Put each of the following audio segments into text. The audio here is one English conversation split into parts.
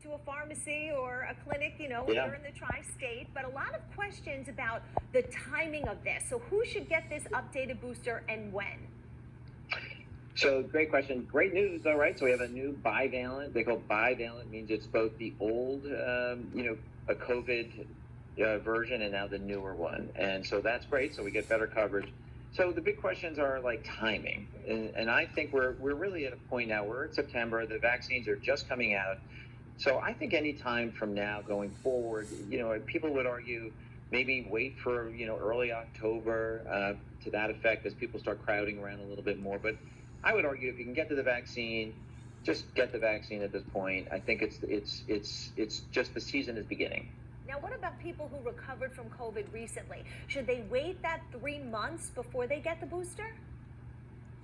to a pharmacy or a clinic, Yeah. here in the tri-state, but a lot of questions about the timing of this. So who should get this updated booster and when? So great question. Great news, though, right? So we have a new bivalent. They call bivalent means it's both the old, a COVID version and now the newer one. And so that's great. So we get better coverage. So the big questions are like timing. And I think we're really at a point now. We're in September. The vaccines are just coming out. So I think any time from now going forward, people would argue maybe wait for, early October to that effect as people start crowding around a little bit more. But I would argue if you can get to the vaccine, just get the vaccine at this point. I think it's just the season is beginning. Now, what about people who recovered from COVID recently? Should they wait that 3 months before they get the booster?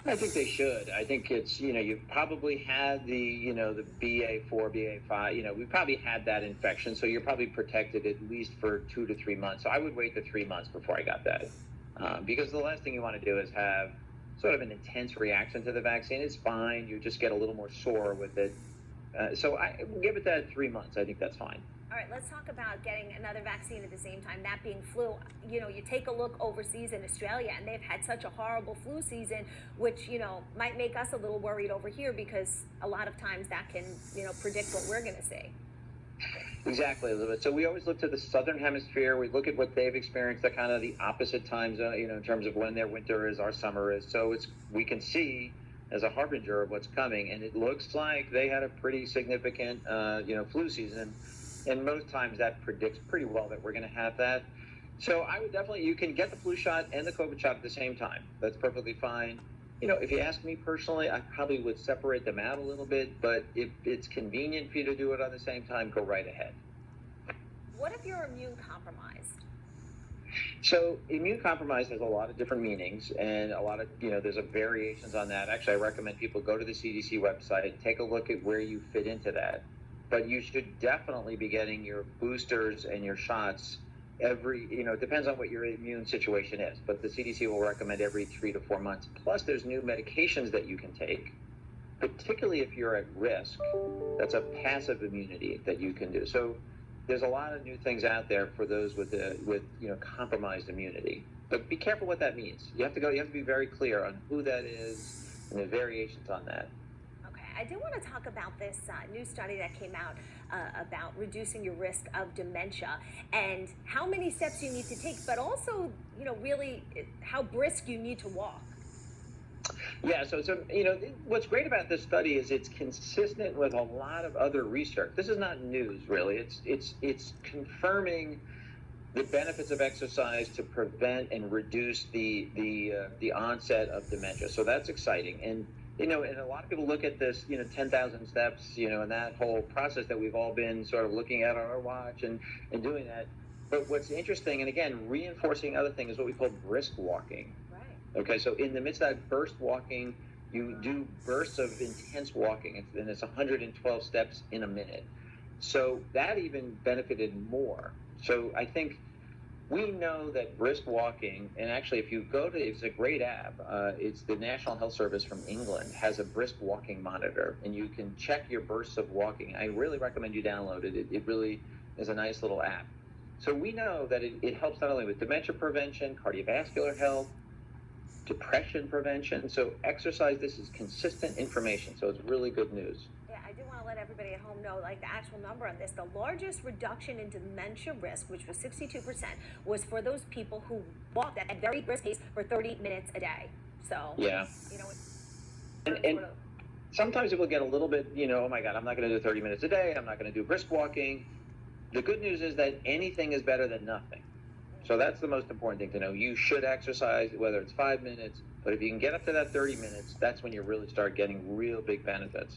I think they should. I think it's, you've probably had the BA4, BA5, we probably had that infection. So you're probably protected at least for 2 to 3 months. So I would wait the 3 months before I got that. Because the last thing you want to do is have sort of an intense reaction to the vaccine. It's fine. You just get a little more sore with it. So I give it that 3 months. I think that's fine. All right, let's talk about getting another vaccine at the same time, that being flu. You take a look overseas in Australia, and they've had such a horrible flu season, which, might make us a little worried over here because a lot of times that can, predict what we're going to see. Exactly, Elizabeth. So we always look to the southern hemisphere. We look at what they've experienced at kind of the opposite times, in terms of when their winter is, our summer is. So we can see as a harbinger of what's coming, and it looks like they had a pretty significant, flu season. And most times that predicts pretty well that we're going to have that. So I would definitely, you can get the flu shot and the COVID shot at the same time. That's perfectly fine. If you ask me personally, I probably would separate them out a little bit, but if it's convenient for you to do it on the same time, go right ahead. What if you're immune compromised? So immune compromised has a lot of different meanings, and a lot of, there's variations on that. Actually, I recommend people go to the CDC website, take a look at where you fit into that. But you should definitely be getting your boosters and your shots it depends on what your immune situation is, but the CDC will recommend every 3 to 4 months. Plus, there's new medications that you can take, particularly if you're at risk. That's a passive immunity that you can do. So there's a lot of new things out there for those with compromised immunity. But be careful what that means. You have to be very clear on who that is and the variations on that. I do want to talk about this new study that came out about reducing your risk of dementia and how many steps you need to take, but also, really how brisk you need to walk. Yeah, so what's great about this study is it's consistent with a lot of other research. This is not news, really. It's confirming the benefits of exercise to prevent and reduce the onset of dementia. So that's exciting. And and a lot of people look at this, 10,000 steps, and that whole process that we've all been sort of looking at on our watch and doing that. But what's interesting, and again, reinforcing other thing, is what we call brisk walking. Right. Okay, so in the midst of that burst walking, you do bursts of intense walking, and it's 112 steps in a minute. So that even benefited more. So I think we know that brisk walking, and actually if you go to, it's a great app, it's the National Health Service from England has a brisk walking monitor, and you can check your bursts of walking. I really recommend you download it. It really is a nice little app. So we know that it helps not only with dementia prevention, cardiovascular health, depression prevention. So exercise, this is consistent information. So it's really good news. Yeah, I do want to let everybody at home know, the actual number on this. The largest reduction in dementia risk, which was 62%, was for those people who walked at a very brisk pace for 30 minutes a day. So, yeah. And sometimes people get a little bit, oh my God, I'm not going to do 30 minutes a day. I'm not going to do brisk walking. The good news is that anything is better than nothing. So that's the most important thing to know. You should exercise, whether it's 5 minutes, but if you can get up to that 30 minutes, that's when you really start getting real big benefits.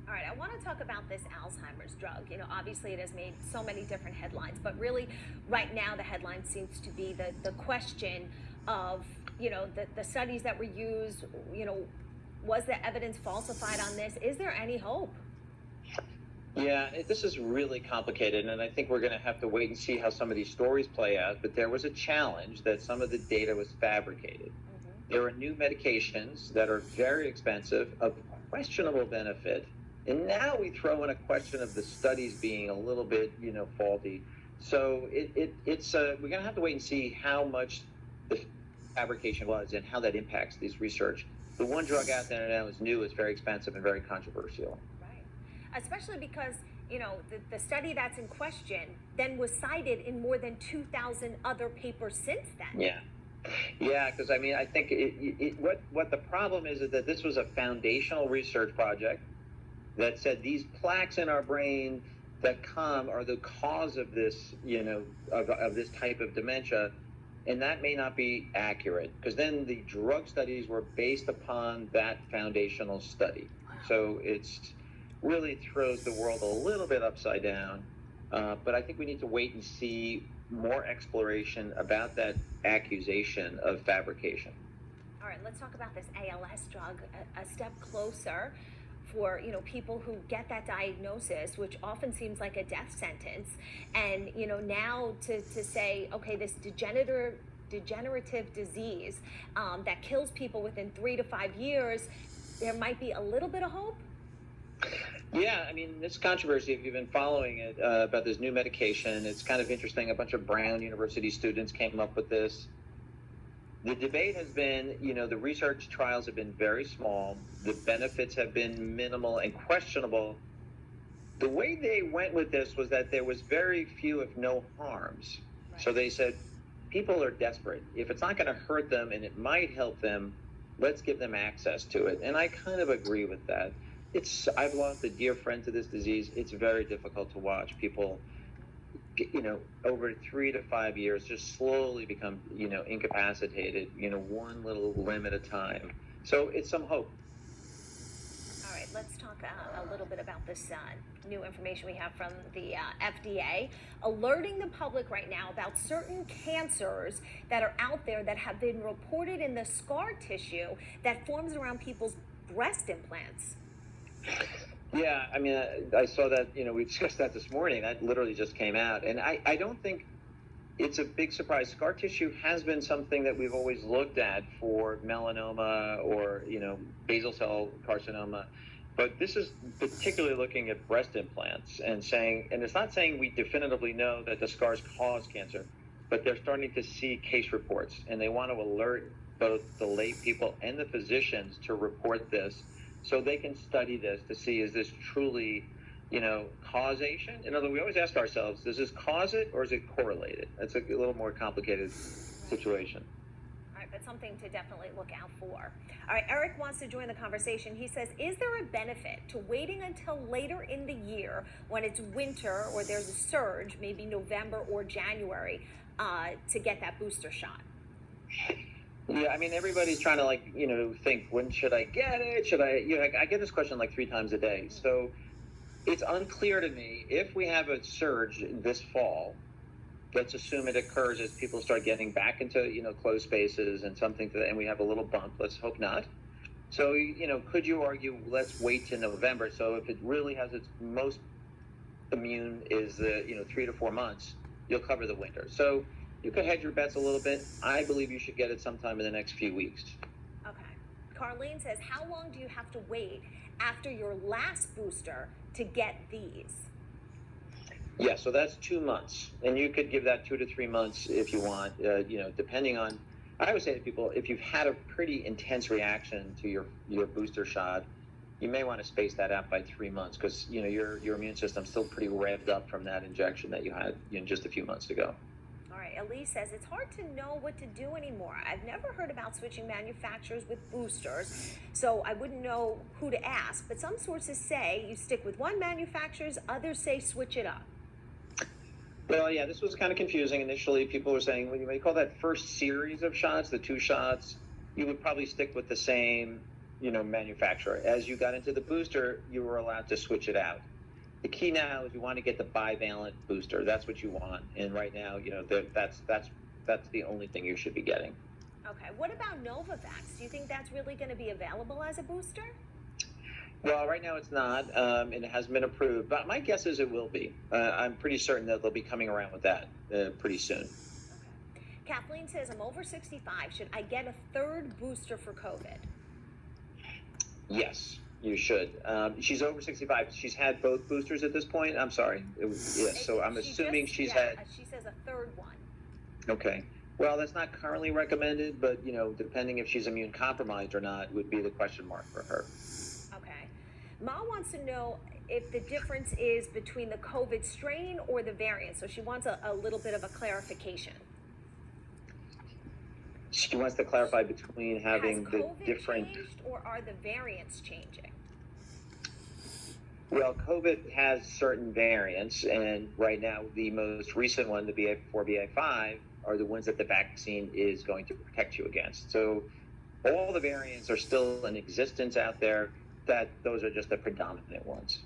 All right, I want to talk about this Alzheimer's drug. Obviously it has made so many different headlines, but really right now the headline seems to be the question of, the studies that were used, was the evidence falsified on this? Is there any hope? Yeah, this is really complicated, and I think we're going to have to wait and see how some of these stories play out. But there was a challenge that some of the data was fabricated. There are new medications that are very expensive, of questionable benefit, And now we throw in a question of the studies being a little bit, faulty. So it's we're going to have to wait and see how much the fabrication was and how that impacts this research. The one drug out there now is new, it's very expensive and very controversial. Right. Especially because, the study that's in question then was cited in more than 2,000 other papers since then. Yeah, because I think what the problem is that this was a foundational research project that said these plaques in our brain that come are the cause of this, of this type of dementia, and that may not be accurate because then the drug studies were based upon that foundational study. So it's really throws the world a little bit upside down. But I think we need to wait and see more exploration about that accusation of fabrication. All right, let's talk about this ALS drug a step closer for people who get that diagnosis, which often seems like a death sentence, and now to say, okay, this degenerative disease that kills people within 3 to 5 years, there might be a little bit of hope. Yeah, this controversy, if you've been following it, about this new medication, it's kind of interesting. A bunch of Brown University students came up with this. The debate has been, the research trials have been very small. The benefits have been minimal and questionable. The way they went with this was that there was very few, if no harms. Right. So they said, people are desperate. If it's not going to hurt them and it might help them, let's give them access to it. And I kind of agree with that. I've lost a dear friend to this disease. It's very difficult to watch people, over 3 to 5 years, just slowly become, incapacitated, one little limb at a time. So it's some hope. All right, let's talk a little bit about this new information we have from the FDA, alerting the public right now about certain cancers that are out there that have been reported in the scar tissue that forms around people's breast implants. Yeah, I saw that, we discussed that this morning. That literally just came out. And I don't think it's a big surprise. Scar tissue has been something that we've always looked at for melanoma or, basal cell carcinoma. But this is particularly looking at breast implants and it's not saying we definitively know that the scars cause cancer, but they're starting to see case reports. And they want to alert both the lay people and the physicians to report this, so they can study this to see, is this truly, causation? In other words, we always ask ourselves, does this cause it or is it correlated? That's a little more complicated situation. All right, but something to definitely look out for. All right, Eric wants to join the conversation. He says, is there a benefit to waiting until later in the year when it's winter or there's a surge, maybe November or January, to get that booster shot? Yeah, everybody's trying to think, when should I get it? Should I, I get this question 3 times a day. So it's unclear to me if we have a surge this fall. Let's assume it occurs as people start getting back into, closed spaces and and we have a little bump. Let's hope not. So, could you argue, let's wait till November. So if it really has its most immune is, 3 to 4 months, you'll cover the winter. So you could hedge your bets a little bit. I believe you should get it sometime in the next few weeks. Okay. Carlene says, how long do you have to wait after your last booster to get these? Yeah, so that's 2 months. And you could give that 2 to 3 months if you want, depending on, I would say to people, if you've had a pretty intense reaction to your booster shot, you may want to space that out by 3 months because, your immune system's still pretty revved up from that injection that you had just a few months ago. All right, Elise says, it's hard to know what to do anymore. I've never heard about switching manufacturers with boosters, so I wouldn't know who to ask. But some sources say you stick with one manufacturer, others say switch it up. Well, yeah, this was kind of confusing. Initially, people were saying, when you call that first series of shots, the 2 shots, you would probably stick with the same, manufacturer. As you got into the booster, you were allowed to switch it out. The key now is you want to get the bivalent booster. That's what you want. And right now, that's the only thing you should be getting. Okay. What about Novavax? Do you think that's really going to be available as a booster? Well, right now it's not, and it hasn't been approved. But my guess is it will be. I'm pretty certain that they'll be coming around with that pretty soon. Okay. Kathleen says, I'm over 65. Should I get a 3rd booster for COVID? Yes. You should. She's over 65. She's had both boosters at this point. I'm sorry. Yes. So I'm assuming she's had. She says a third one. Okay. Well, that's not currently recommended, but depending if she's immune compromised or not, would be the question mark for her. Okay. Ma wants to know if the difference is between the COVID strain or the variant. So she wants a little bit of a clarification. She wants to clarify between having Has the COVID different. changed, or are the variants changing? Well, COVID has certain variants, and right now the most recent one, the BA4, BA5, are the ones that the vaccine is going to protect you against. So all the variants are still in existence out there. Those are just the predominant ones.